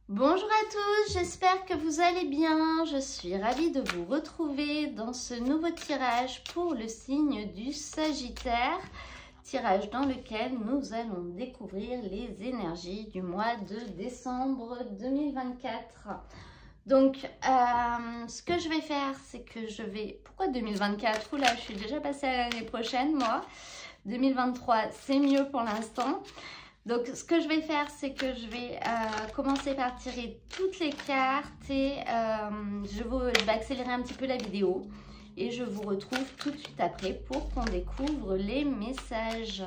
Bonjour à tous, j'espère que vous allez bien. Je suis ravie de vous retrouver dans ce nouveau tirage pour le signe du Sagittaire. Tirage dans lequel nous allons découvrir les énergies du mois de décembre 2024. Donc, ce que je vais faire, c'est que je vais... Pourquoi 2024? Oula, je suis déjà passée à l'année prochaine, moi. 2023, c'est mieux pour l'instant. Donc, ce que je vais faire, c'est que je vais commencer par tirer toutes les cartes et je vais accélérer un petit peu la vidéo. Et je vous retrouve tout de suite après pour qu'on découvre les messages.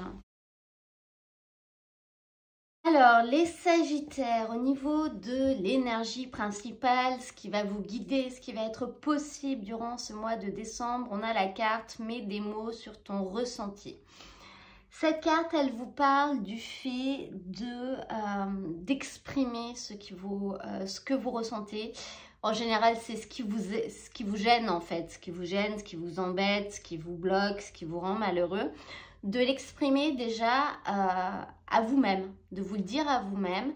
Alors, les Sagittaires, au niveau de l'énergie principale, ce qui va vous guider, ce qui va être possible durant ce mois de décembre, on a la carte « Mets des mots sur ton ressenti ». Cette carte, elle vous parle du fait d'exprimer ce que vous ressentez. En général, c'est ce qui vous gêne en fait, ce qui vous gêne, ce qui vous embête, ce qui vous bloque, ce qui vous rend malheureux. De l'exprimer déjà à vous-même, de vous le dire à vous-même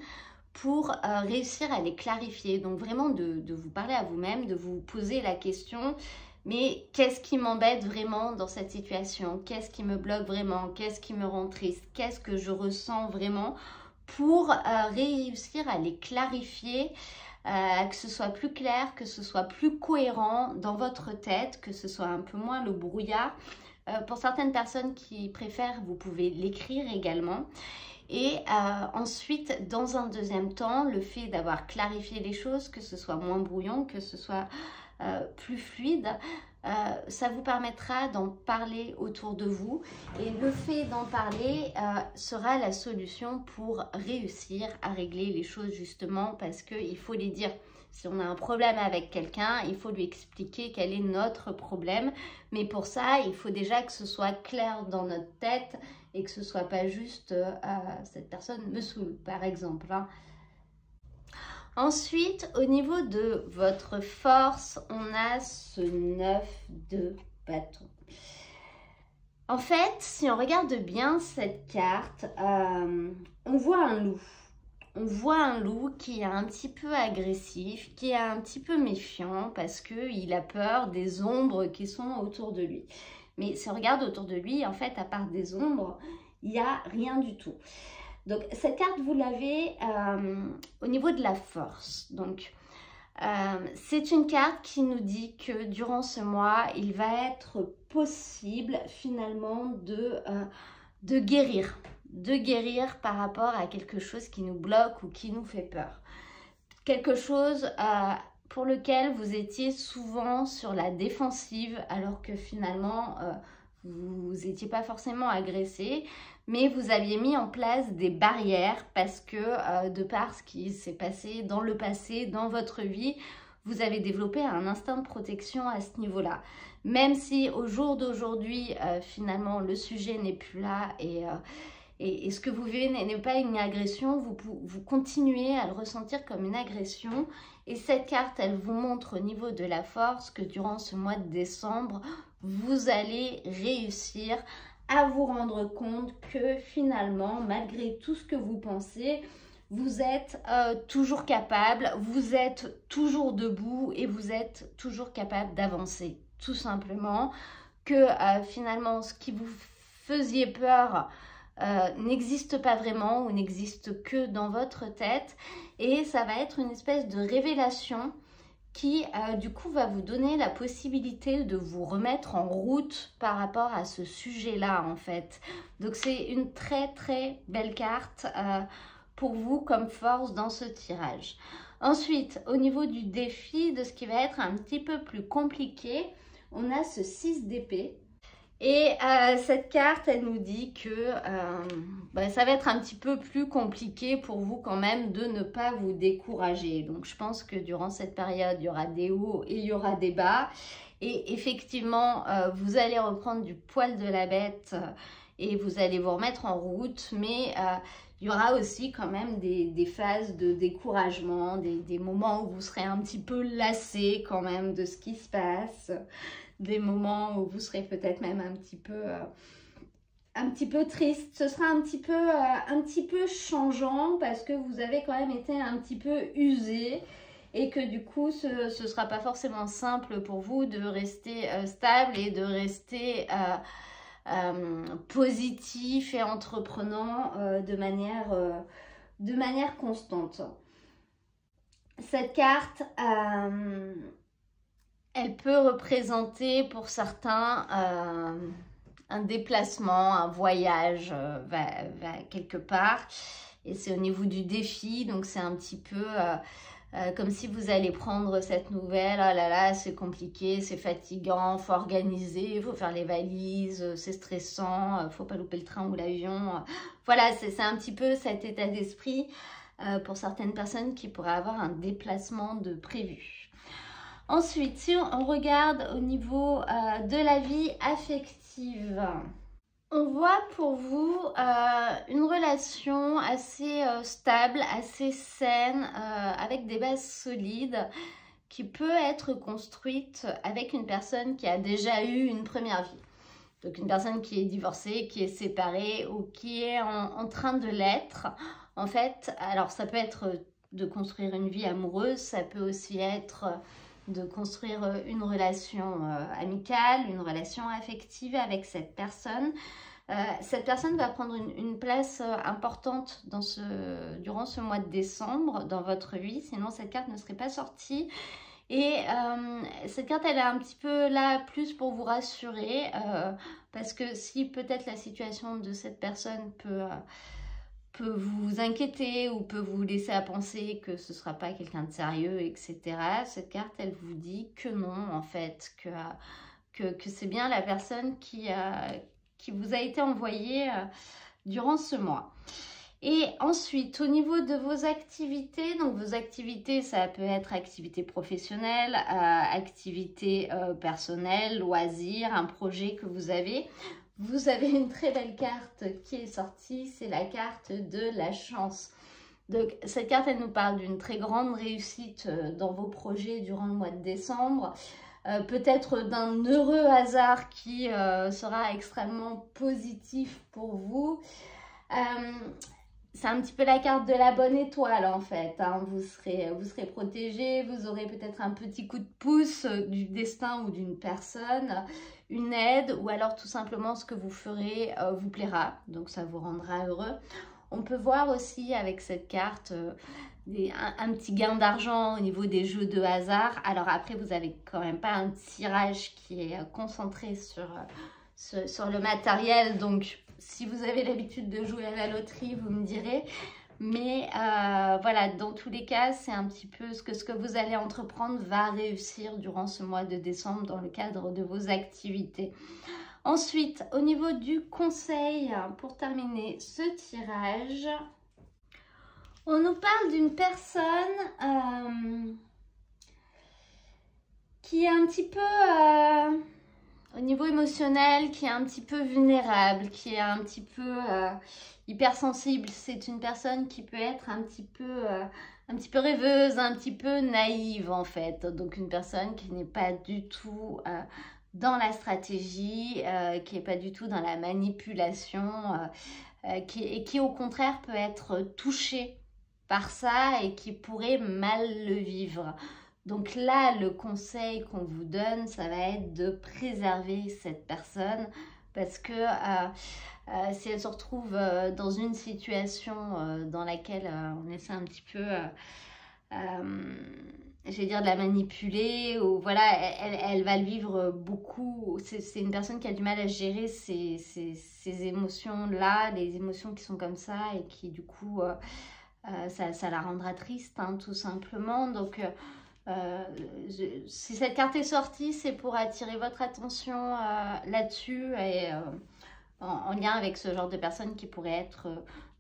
pour réussir à les clarifier. Donc vraiment de vous parler à vous-même, de vous poser la question... Mais qu'est-ce qui m'embête vraiment dans cette situation? Qu'est-ce qui me bloque vraiment? Qu'est-ce qui me rend triste? Qu'est-ce que je ressens vraiment pour réussir à les clarifier, que ce soit plus clair, que ce soit plus cohérent dans votre tête, que ce soit un peu moins le brouillard. Pour certaines personnes qui préfèrent, vous pouvez l'écrire également. Et ensuite, dans un deuxième temps, le fait d'avoir clarifié les choses, que ce soit moins brouillon, que ce soit plus fluide, ça vous permettra d'en parler autour de vous. Et le fait d'en parler sera la solution pour réussir à régler les choses justement parce qu'il faut les dire. Si on a un problème avec quelqu'un, il faut lui expliquer quel est notre problème. Mais pour ça, il faut déjà que ce soit clair dans notre tête et que ce ne soit pas juste cette personne me saoule, par exemple. Hein. Ensuite, au niveau de votre force, on a ce 9 de bâton. En fait, si on regarde bien cette carte, on voit un loup. On voit un loup qui est un petit peu agressif, qui est un petit peu méfiant parce qu'il a peur des ombres qui sont autour de lui. Mais si on regarde autour de lui, en fait, à part des ombres, il n'y a rien du tout. Donc, cette carte, vous l'avez au niveau de la force. Donc, c'est une carte qui nous dit que durant ce mois, il va être possible finalement de guérir. De guérir par rapport à quelque chose qui nous bloque ou qui nous fait peur. Quelque chose pour lequel vous étiez souvent sur la défensive alors que finalement vous n'étiez pas forcément agressé, mais vous aviez mis en place des barrières parce que de par ce qui s'est passé dans le passé, dans votre vie, vous avez développé un instinct de protection à ce niveau-là. Même si au jour d'aujourd'hui, finalement, le sujet n'est plus là et ce que vous vivez n'est pas une agression, vous continuez à le ressentir comme une agression. Et cette carte, elle vous montre au niveau de la force que durant ce mois de décembre, vous allez réussir à vous rendre compte que finalement, malgré tout ce que vous pensez, vous êtes toujours capable, vous êtes toujours debout et vous êtes toujours capable d'avancer. Tout simplement que finalement, ce qui vous faisait peur n'existe pas vraiment ou n'existe que dans votre tête. Et ça va être une espèce de révélation qui du coup va vous donner la possibilité de vous remettre en route par rapport à ce sujet-là en fait. Donc c'est une très très belle carte pour vous comme force dans ce tirage. Ensuite, au niveau du défi, de ce qui va être un petit peu plus compliqué, on a ce 6 d'épée. Et cette carte, elle nous dit que ça va être un petit peu plus compliqué pour vous quand même de ne pas vous décourager. Donc je pense que durant cette période, il y aura des hauts et il y aura des bas. Et effectivement, vous allez reprendre du poil de la bête et vous allez vous remettre en route. Mais il y aura aussi quand même des phases de découragement, des moments où vous serez un petit peu lassé quand même de ce qui se passe. Des moments où vous serez peut-être même un petit peu un petit peu triste, ce sera un petit peu changeant parce que vous avez quand même été un petit peu usé et que du coup ce sera pas forcément simple pour vous de rester stable et de rester positif et entreprenant de manière constante. Cette carte, elle peut représenter pour certains un déplacement, un voyage vers quelque part. Et c'est au niveau du défi, donc c'est un petit peu comme si vous allez prendre cette nouvelle. Oh là là, c'est compliqué, c'est fatigant, faut organiser, faut faire les valises, c'est stressant, faut pas louper le train ou l'avion. Voilà, c'est un petit peu cet état d'esprit pour certaines personnes qui pourraient avoir un déplacement de prévu. Ensuite, si on regarde au niveau de la vie affective, on voit pour vous une relation assez stable, assez saine, avec des bases solides, qui peut être construite avec une personne qui a déjà eu une première vie. Donc une personne qui est divorcée, qui est séparée ou qui est en train de l'être. En fait, alors ça peut être de construire une vie amoureuse, ça peut aussi être de construire une relation amicale, une relation affective avec cette personne. Cette personne va prendre une place importante durant ce mois de décembre dans votre vie, sinon cette carte ne serait pas sortie. Et cette carte, elle est un petit peu là plus pour vous rassurer, parce que si peut-être la situation de cette personne peut vous inquiéter ou peut vous laisser à penser que ce ne sera pas quelqu'un de sérieux, etc. Cette carte, elle vous dit que non, en fait, que c'est bien la personne qui vous a été envoyée durant ce mois. Et ensuite, au niveau de vos activités, donc vos activités, ça peut être activité professionnelle, activité personnelle, loisirs, un projet que vous avez. Vous avez une très belle carte qui est sortie, c'est la carte de la chance. Donc cette carte, elle nous parle d'une très grande réussite dans vos projets durant le mois de décembre. Peut-être d'un heureux hasard qui sera extrêmement positif pour vous. C'est un petit peu la carte de la bonne étoile en fait, hein. Vous serez protégé, vous aurez peut-être un petit coup de pouce du destin ou d'une personne, une aide, ou alors tout simplement ce que vous ferez vous plaira, donc ça vous rendra heureux. On peut voir aussi avec cette carte un petit gain d'argent au niveau des jeux de hasard. Alors après, vous n'avez quand même pas un tirage qui est concentré sur le matériel, donc si vous avez l'habitude de jouer à la loterie, vous me direz. Mais voilà, dans tous les cas, c'est un petit peu ce que vous allez entreprendre va réussir durant ce mois de décembre dans le cadre de vos activités. Ensuite, au niveau du conseil, pour terminer ce tirage, on nous parle d'une personne qui est un petit peu... au niveau émotionnel, qui est un petit peu vulnérable, qui est un petit peu hypersensible. C'est une personne qui peut être un petit peu rêveuse, un petit peu naïve en fait. Donc une personne qui n'est pas du tout dans la stratégie, qui n'est pas du tout dans la manipulation, et qui au contraire peut être touchée par ça et qui pourrait mal le vivre. Donc là, le conseil qu'on vous donne, ça va être de préserver cette personne parce que si elle se retrouve dans une situation dans laquelle on essaie un petit peu, je vais dire, de la manipuler, ou voilà, elle va le vivre beaucoup. C'est une personne qui a du mal à gérer ces émotions-là, les émotions qui sont comme ça et qui du coup, ça la rendra triste, hein, tout simplement. Donc... si cette carte est sortie, c'est pour attirer votre attention là-dessus et en lien avec ce genre de personnes qui pourraient être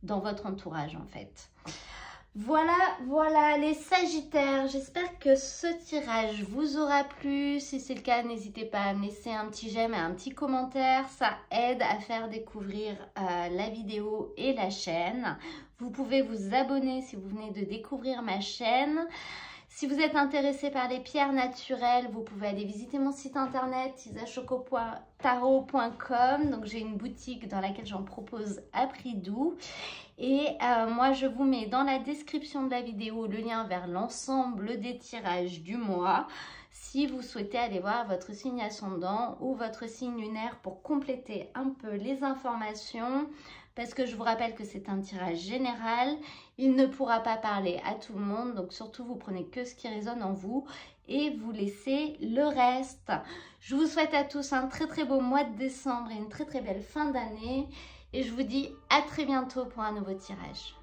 dans votre entourage en fait. Voilà les Sagittaires, j'espère que ce tirage vous aura plu. Si c'est le cas, n'hésitez pas à me laisser un petit j'aime et un petit commentaire, ça aide à faire découvrir la vidéo et la chaîne. Vous pouvez vous abonner si vous venez de découvrir ma chaîne. Si vous êtes intéressé par les pierres naturelles, vous pouvez aller visiter mon site internet isachoco.tarot.com. Donc j'ai une boutique dans laquelle j'en propose à prix doux. Et moi je vous mets dans la description de la vidéo le lien vers l'ensemble des tirages du mois. Si vous souhaitez aller voir votre signe ascendant ou votre signe lunaire pour compléter un peu les informations. Parce que je vous rappelle que c'est un tirage général, il ne pourra pas parler à tout le monde, donc surtout vous prenez que ce qui résonne en vous et vous laissez le reste. Je vous souhaite à tous un très beau mois de décembre et une très belle fin d'année et je vous dis à très bientôt pour un nouveau tirage.